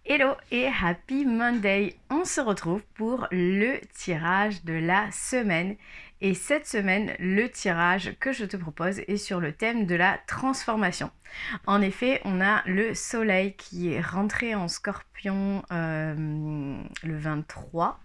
Hello et Happy Monday! On se retrouve pour le tirage de la semaine. Et cette semaine, le tirage que je te propose est sur le thème de la transformation. En effet, on a le soleil qui est rentré en scorpion le 23.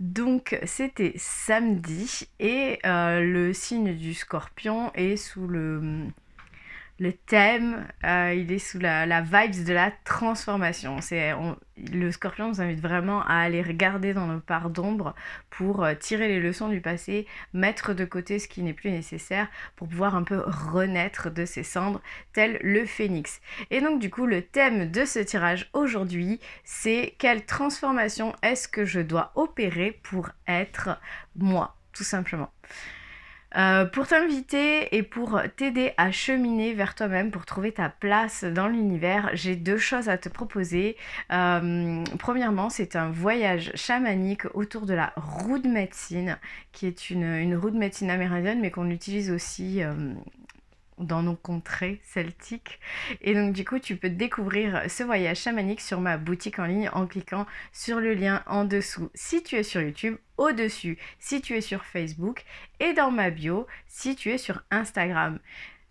Donc c'était samedi et le signe du scorpion est sous le thème, il est sous la vibes de la transformation. Le scorpion nous invite vraiment à aller regarder dans nos parts d'ombre pour tirer les leçons du passé, mettre de côté ce qui n'est plus nécessaire pour pouvoir un peu renaître de ses cendres, tel le phénix. Et donc du coup, le thème de ce tirage aujourd'hui, c'est quelle transformation est-ce que je dois opérer pour être moi, tout simplement. Pour t'inviter et pour t'aider à cheminer vers toi-même, pour trouver ta place dans l'univers, j'ai deux choses à te proposer. Premièrement, c'est un voyage chamanique autour de la roue de médecine, qui est une roue de médecine amérindienne, mais qu'on utilise aussi dans nos contrées celtiques. Et donc du coup, tu peux découvrir ce voyage chamanique sur ma boutique en ligne en cliquant sur le lien en dessous si tu es sur YouTube, au-dessus si tu es sur Facebook et dans ma bio si tu es sur Instagram.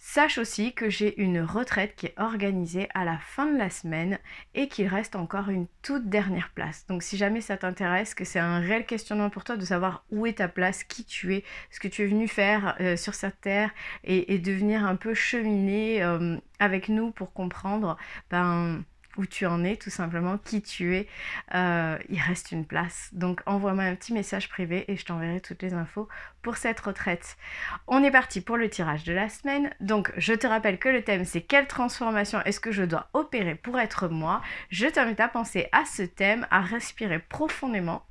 Sache aussi que j'ai une retraite qui est organisée à la fin de la semaine et qu'il reste encore une toute dernière place. Donc si jamais ça t'intéresse, que c'est un réel questionnement pour toi de savoir où est ta place, qui tu es, ce que tu es venu faire sur cette terre et de venir un peu cheminer avec nous pour comprendre où tu en es, tout simplement, qui tu es, il reste une place. Donc envoie-moi un petit message privé et je t'enverrai toutes les infos pour cette retraite. On est parti pour le tirage de la semaine. Donc je te rappelle que le thème c'est quelle transformation est-ce que je dois opérer pour être moi. Je t'invite à penser à ce thème, à respirer profondément.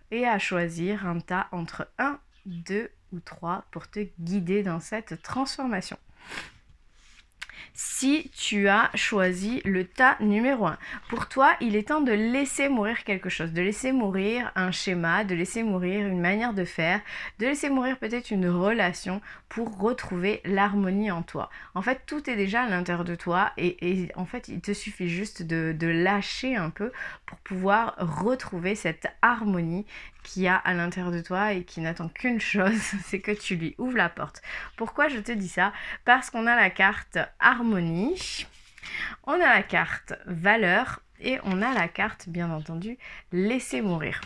Et à choisir un tas entre 1, 2 ou 3 pour te guider dans cette transformation. Si tu as choisi le tas numéro 1, pour toi, il est temps de laisser mourir quelque chose, de laisser mourir un schéma, de laisser mourir une manière de faire, de laisser mourir peut-être une relation pour retrouver l'harmonie en toi. En fait, tout est déjà à l'intérieur de toi et en fait, il te suffit juste de lâcher un peu pour pouvoir retrouver cette harmonie qu'il y a à l'intérieur de toi et qui n'attend qu'une chose, c'est que tu lui ouvres la porte. Pourquoi je te dis ça? Parce qu'on a la carte harmonie, on a la carte valeur et on a la carte, bien entendu, laisser mourir.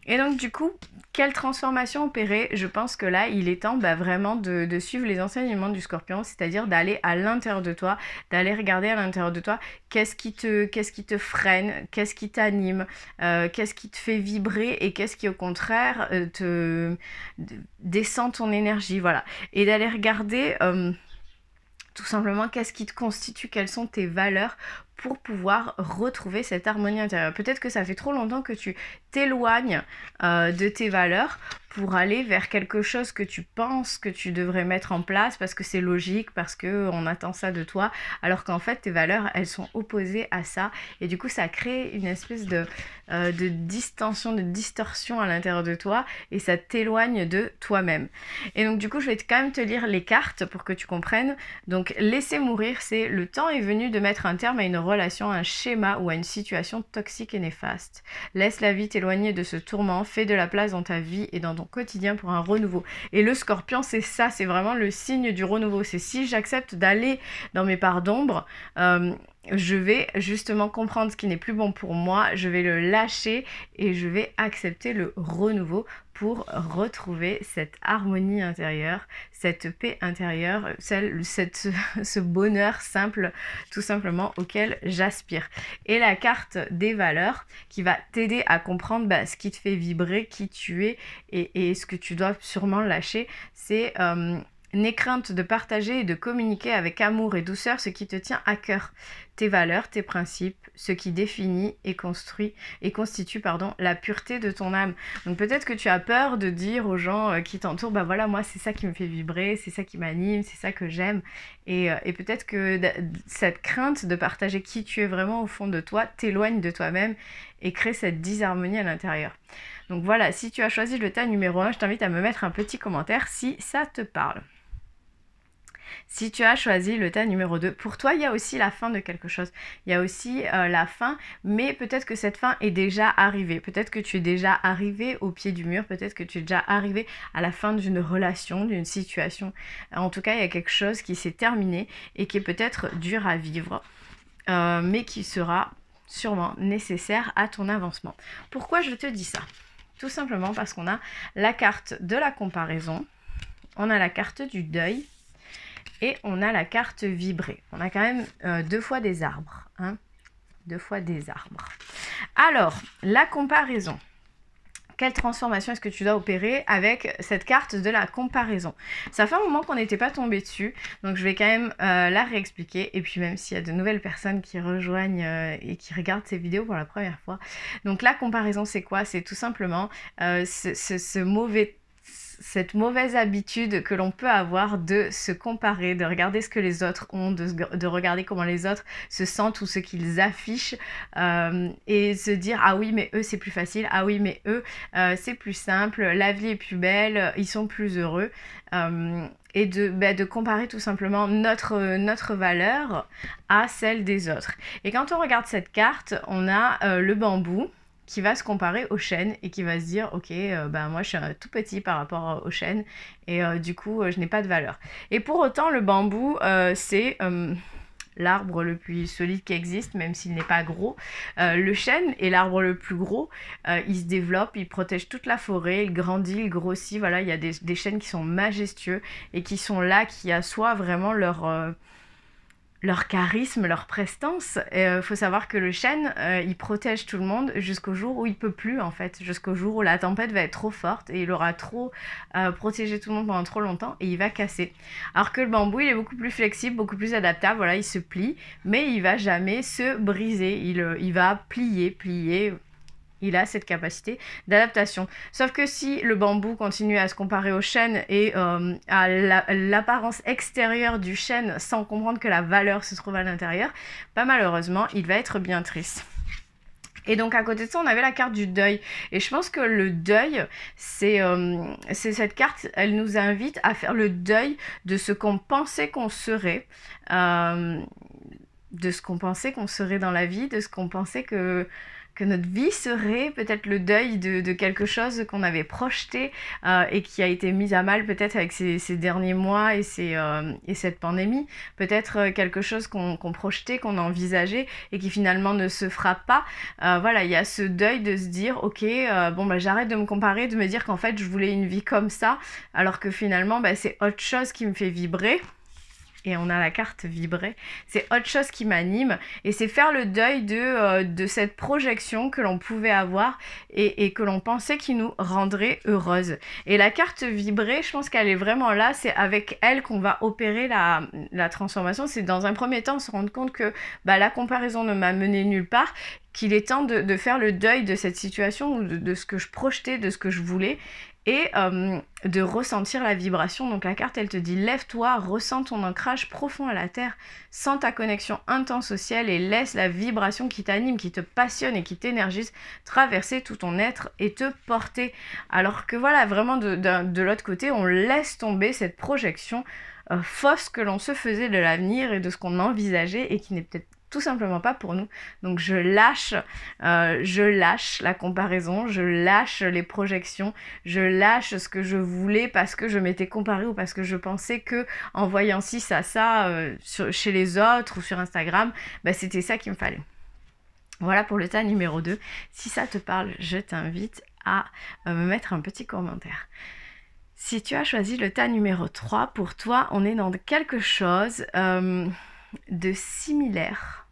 Et donc du coup, quelle transformation opérer? Je pense que là, il est temps vraiment de suivre les enseignements du scorpion, c'est-à-dire d'aller à l'intérieur de toi, d'aller regarder à l'intérieur de toi qu'est-ce qui te freine, qu'est-ce qui t'anime, qu'est-ce qui te fait vibrer et qu'est-ce qui au contraire descend ton énergie, voilà. Et d'aller regarder tout simplement qu'est-ce qui te constitue, quelles sont tes valeurs pour pouvoir retrouver cette harmonie intérieure. Peut-être que ça fait trop longtemps que tu t'éloignes de tes valeurs pour aller vers quelque chose que tu penses que tu devrais mettre en place parce que c'est logique, parce qu'on attend ça de toi, alors qu'en fait tes valeurs elles sont opposées à ça et du coup ça crée une espèce de distension, de distorsion à l'intérieur de toi et ça t'éloigne de toi-même. Et donc du coup je vais quand même te lire les cartes pour que tu comprennes. Donc laisser mourir, c'est le temps est venu de mettre un terme à une relation, à un schéma ou à une situation toxique et néfaste. Laisse la vie t'éloigner de ce tourment, fais de la place dans ta vie et dans ton quotidien pour un renouveau. Et le scorpion, c'est ça, c'est vraiment le signe du renouveau. C'est si j'accepte d'aller dans mes parts d'ombre, je vais justement comprendre ce qui n'est plus bon pour moi, je vais le lâcher et je vais accepter le renouveau pour retrouver cette harmonie intérieure, cette paix intérieure, ce bonheur simple, tout simplement, auquel j'aspire. Et la carte des valeurs qui va t'aider à comprendre ce qui te fait vibrer, qui tu es et ce que tu dois sûrement lâcher, c'est n'aie crainte de partager et de communiquer avec amour et douceur ce qui te tient à cœur, tes valeurs, tes principes, ce qui définit et constitue la pureté de ton âme. Donc peut-être que tu as peur de dire aux gens qui t'entourent, voilà, moi c'est ça qui me fait vibrer, c'est ça qui m'anime, c'est ça que j'aime. Et peut-être que cette crainte de partager qui tu es vraiment au fond de toi t'éloigne de toi-même et crée cette disharmonie à l'intérieur. Donc voilà, si tu as choisi le tas numéro 1, je t'invite à me mettre un petit commentaire si ça te parle. Si tu as choisi le tas numéro 2, pour toi, il y a aussi la fin de quelque chose. Il y a aussi la fin, mais peut-être que cette fin est déjà arrivée. Peut-être que tu es déjà arrivé au pied du mur, peut-être que tu es déjà arrivé à la fin d'une relation, d'une situation. En tout cas, il y a quelque chose qui s'est terminé et qui est peut-être dur à vivre, mais qui sera sûrement nécessaire à ton avancement. Pourquoi je te dis ça? Tout simplement parce qu'on a la carte de la comparaison, on a la carte du deuil, et on a la carte vibrée. On a quand même 2 fois des arbres. Hein, 2 fois des arbres. Alors, la comparaison. Quelle transformation est-ce que tu dois opérer avec cette carte de la comparaison? Ça fait un moment qu'on n'était pas tombé dessus, donc je vais quand même la réexpliquer. Et puis même s'il y a de nouvelles personnes qui rejoignent et qui regardent ces vidéos pour la première fois. Donc la comparaison, c'est quoi? C'est tout simplement cette mauvaise habitude que l'on peut avoir de se comparer, de regarder ce que les autres ont, de regarder comment les autres se sentent ou ce qu'ils affichent et se dire ah oui mais eux c'est plus facile, ah oui mais eux c'est plus simple, la vie est plus belle, ils sont plus heureux et de comparer tout simplement notre valeur à celle des autres. Et quand on regarde cette carte, on a le bambou qui va se comparer au chêne et qui va se dire ok moi je suis tout petit par rapport au chêne et du coup je n'ai pas de valeur. Et pour autant le bambou c'est l'arbre le plus solide qui existe, même s'il n'est pas gros. Le chêne est l'arbre le plus gros, il se développe, il protège toute la forêt, il grandit, il grossit, voilà, il y a des chênes qui sont majestueux et qui sont là, qui assoient vraiment leur charisme, leur prestance. Il faut savoir que le chêne, il protège tout le monde jusqu'au jour où il peut plus en fait, jusqu'au jour où la tempête va être trop forte et il aura trop protégé tout le monde pendant trop longtemps et il va casser. Alors que le bambou, il est beaucoup plus flexible, beaucoup plus adaptable, voilà, il se plie, mais il va jamais se briser, il va plier. Il a cette capacité d'adaptation. Sauf que si le bambou continue à se comparer au chêne et à l'apparence extérieure du chêne sans comprendre que la valeur se trouve à l'intérieur, malheureusement, il va être bien triste. Et donc à côté de ça, on avait la carte du deuil. Et je pense que le deuil, c'est cette carte, elle nous invite à faire le deuil de ce qu'on pensait qu'on serait, de ce qu'on pensait qu'on serait dans la vie, de ce qu'on pensait que notre vie serait, peut-être le deuil de quelque chose qu'on avait projeté et qui a été mis à mal peut-être avec ces derniers mois et cette pandémie. Peut-être quelque chose qu'on projetait, qu'on envisageait et qui finalement ne se fera pas. Voilà, il y a ce deuil de se dire ok, j'arrête de me comparer, de me dire qu'en fait je voulais une vie comme ça, alors que finalement c'est autre chose qui me fait vibrer. Et on a la carte vibrer, c'est autre chose qui m'anime, et c'est faire le deuil de cette projection que l'on pouvait avoir et que l'on pensait qui nous rendrait heureuse. Et la carte vibrer, je pense qu'elle est vraiment là, c'est avec elle qu'on va opérer la transformation. C'est dans un premier temps se rendre compte que la comparaison ne m'a mené nulle part, qu'il est temps de faire le deuil de cette situation ou de ce que je projetais, de ce que je voulais, et de ressentir la vibration. Donc la carte, elle te dit lève-toi, ressens ton ancrage profond à la terre, sens ta connexion intense au ciel et laisse la vibration qui t'anime, qui te passionne et qui t'énergise traverser tout ton être et te porter. Alors que voilà, vraiment de l'autre côté, on laisse tomber cette projection fausse que l'on se faisait de l'avenir et de ce qu'on envisageait et qui n'est peut-être tout simplement pas pour nous. Donc je lâche la comparaison, je lâche les projections, je lâche ce que je voulais parce que je m'étais comparée ou parce que je pensais que en voyant ci, ça, chez les autres ou sur Instagram, c'était ça qu'il me fallait. Voilà pour le tas numéro 2. Si ça te parle, je t'invite à me mettre un petit commentaire. Si tu as choisi le tas numéro 3, pour toi, on est dans quelque chose de similaire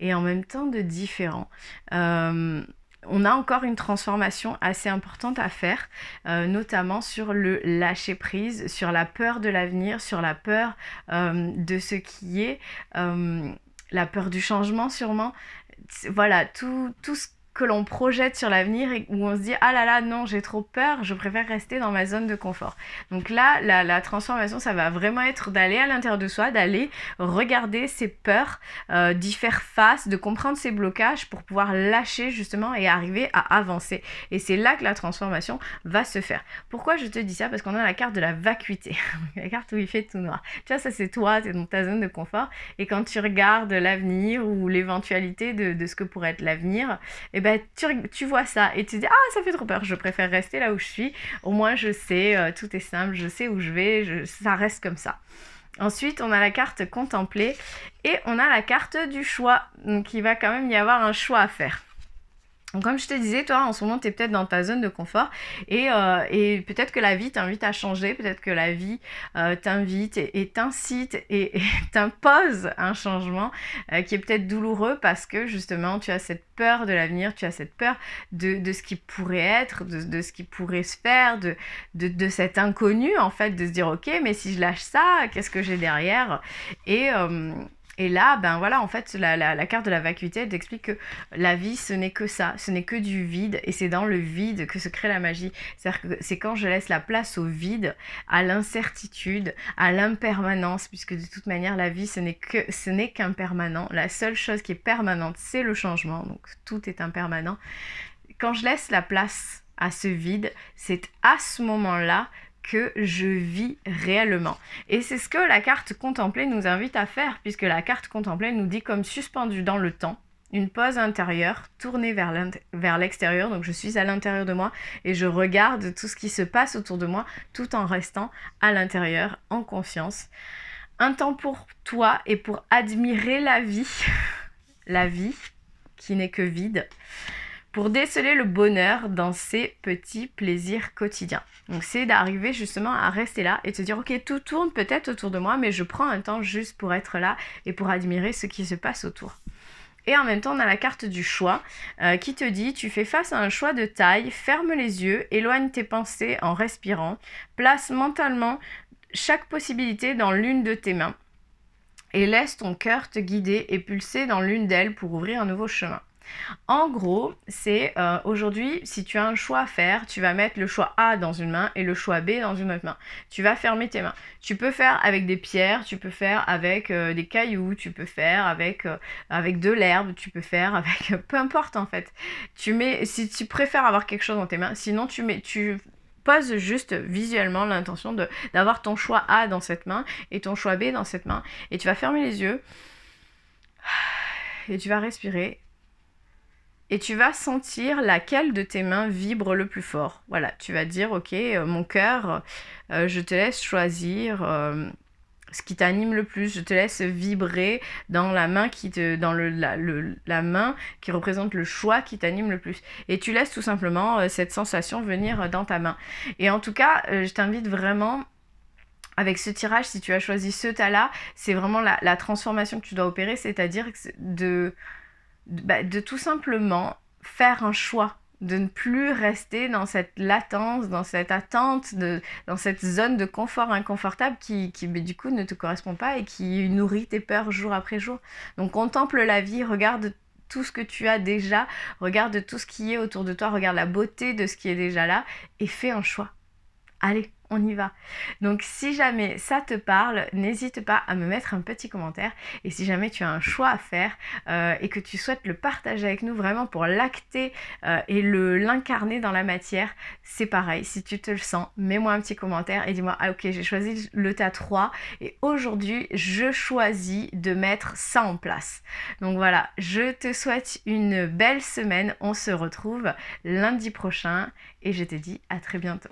et en même temps de différent. On a encore une transformation assez importante à faire, notamment sur le lâcher prise, sur la peur de l'avenir, sur la peur de ce qui est, la peur du changement sûrement. Voilà, tout ce que l'on projette sur l'avenir et où on se dit ah là là non j'ai trop peur, je préfère rester dans ma zone de confort. Donc là la transformation ça va vraiment être d'aller à l'intérieur de soi, d'aller regarder ses peurs, d'y faire face, de comprendre ses blocages pour pouvoir lâcher justement et arriver à avancer. Et c'est là que la transformation va se faire. Pourquoi je te dis ça? Parce qu'on a la carte de la vacuité, la carte où il fait tout noir. Tu vois, ça c'est toi, t'es dans ta zone de confort et quand tu regardes l'avenir ou l'éventualité de ce que pourrait être l'avenir, et ben tu vois ça et tu te dis ah ça fait trop peur, je préfère rester là où je suis, au moins je sais, tout est simple, je sais où je vais, ça reste comme ça. Ensuite, on a la carte contempler et on a la carte du choix. Donc, il va quand même y avoir un choix à faire. Donc, comme je te disais, toi, en ce moment, tu es peut-être dans ta zone de confort et peut-être que la vie t'invite à changer, peut-être que la vie t'invite et t'incite et t'impose un changement qui est peut-être douloureux parce que justement, tu as cette peur de l'avenir, tu as cette peur de ce qui pourrait être, de ce qui pourrait se faire, de cet inconnu, en fait, de se dire, ok, mais si je lâche ça, qu'est-ce que j'ai derrière? Et là, ben voilà, en fait, la carte de la vacuité, elle t'explique que la vie, ce n'est que ça, ce n'est que du vide, et c'est dans le vide que se crée la magie. C'est-à-dire que c'est quand je laisse la place au vide, à l'incertitude, à l'impermanence, puisque de toute manière, la vie, ce n'est qu'impermanent. La seule chose qui est permanente, c'est le changement, donc tout est impermanent. Quand je laisse la place à ce vide, c'est à ce moment-là que je vis réellement. Et c'est ce que la carte contemplée nous invite à faire, puisque la carte contemplée nous dit comme suspendu dans le temps, une pause intérieure tournée vers l'extérieur, donc je suis à l'intérieur de moi et je regarde tout ce qui se passe autour de moi tout en restant à l'intérieur, en confiance. Un temps pour toi et pour admirer la vie qui n'est que vide, pour déceler le bonheur dans ces petits plaisirs quotidiens. Donc c'est d'arriver justement à rester là et te dire ok, tout tourne peut-être autour de moi, mais je prends un temps juste pour être là et pour admirer ce qui se passe autour. Et en même temps, on a la carte du choix qui te dit tu fais face à un choix de taille, ferme les yeux, éloigne tes pensées en respirant, place mentalement chaque possibilité dans l'une de tes mains et laisse ton cœur te guider et pulser dans l'une d'elles pour ouvrir un nouveau chemin. En gros, c'est aujourd'hui, si tu as un choix à faire, tu vas mettre le choix A dans une main et le choix B dans une autre main. Tu vas fermer tes mains. Tu peux faire avec des pierres, tu peux faire avec des cailloux, tu peux faire avec de l'herbe, tu peux faire avec peu importe en fait. Si tu préfères avoir quelque chose dans tes mains, sinon tu poses juste visuellement l'intention d'avoir ton choix A dans cette main et ton choix B dans cette main. Et tu vas fermer les yeux et tu vas respirer. Et tu vas sentir laquelle de tes mains vibre le plus fort. Voilà, tu vas dire, ok, mon cœur, je te laisse choisir ce qui t'anime le plus. Je te laisse vibrer dans la main la main qui représente le choix qui t'anime le plus. Et tu laisses tout simplement cette sensation venir dans ta main. Et en tout cas, je t'invite vraiment avec ce tirage, si tu as choisi ce tas-là, c'est vraiment la transformation que tu dois opérer, c'est-à-dire de tout simplement faire un choix, de ne plus rester dans cette latence, dans cette attente, dans cette zone de confort inconfortable qui du coup ne te correspond pas et qui nourrit tes peurs jour après jour. Donc contemple la vie, regarde tout ce que tu as déjà, regarde tout ce qui est autour de toi, regarde la beauté de ce qui est déjà là et fais un choix. Allez, on y va. Donc si jamais ça te parle, n'hésite pas à me mettre un petit commentaire. Et si jamais tu as un choix à faire et que tu souhaites le partager avec nous vraiment pour l'acter et l'incarner dans la matière, c'est pareil. Si tu te le sens, mets-moi un petit commentaire et dis-moi ah ok, j'ai choisi le tas 3 et aujourd'hui je choisis de mettre ça en place. Donc voilà, je te souhaite une belle semaine. On se retrouve lundi prochain et je te dis à très bientôt.